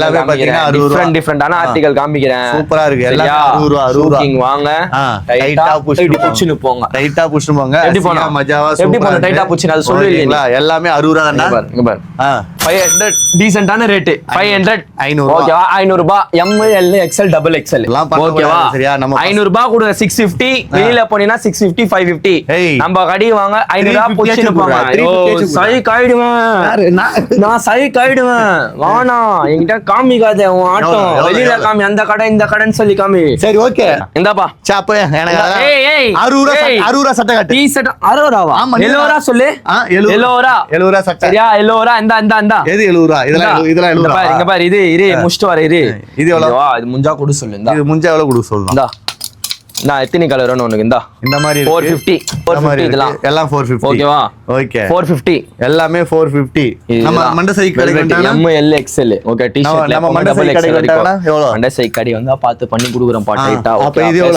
எல்லாமே பாத்தீங்கன்னா 60 டிஃபரெண்டான ஆர்டிகல் காமிக்கிறேன். சூப்பரா இருக்கு. எல்லாமே 60 ரூபா. வாங்க டைட்டா புஷ்னு போங்க. டைட்டா புஷ்னு போங்க. எப்படி போலாம் மஜாவா எப்படி போலாம் டைட்டா புஷ்னு அது சொல்லுவீங்களா? எல்லாமே 60 ரூபா தானா? இங்க பாரு 500 டீசன்ட்டான ரேட் 500 500 ஓகேவா? 500 ரூபாய் M L XL double XL ஓகேவா? 500 ரூபாய் கொடுங்க 650 வெளியில போனீனா 650 550 நம்ம கடி வாங்க 500 ரூபாய் புஷ்னு போங்க. சை காய்டுவேன் நான் சை காய்டுவேன். வானா என்கிட்ட காமிக்காதே உன் ஆட்டம். வெளியில காமி அந்த கடை இந்த கடைன்னு சொல்லி காமி. சரி ஓகே இந்தாப்பா சாப்பு எனக்கு ஏய் 60 ரூபா சட்டை காட்டு. டீ ஷர்ட் 60 ரூபாவா? 70 ரூபா சொல்லு. 70 ரூபா சட்டை. சரியா 70 ரூபா இந்த எது 70 ரூபா? இதெல்லாம் 70 ரூபா. இங்க பாரு இது முடிச்சிட்டு வர இது எவ்வளவு? இது முஞ்சா கொடு சொல்லு. இந்த இது முஞ்சா எவ்வளவு கொடு சொல்லு. இந்தா நான் எத்தனை கலர் வேணும் உனக்கு? இந்த மாதிரி 450 இதெல்லாம் எல்லாம் 450 ஓகேவா? ஓகே 450 எல்லாமே 450. நம்ம மண்ட சைஸ் கடை வந்தானா M L XL okay T ஷர்ட்ல நம்ம மண்ட சைஸ் கடை வந்தானா எவ்வளவு? மண்ட சைஸ் கடை வந்தா பார்த்து பண்ணி குடுக்குறேன் பா டைட்டா. அப்ப இது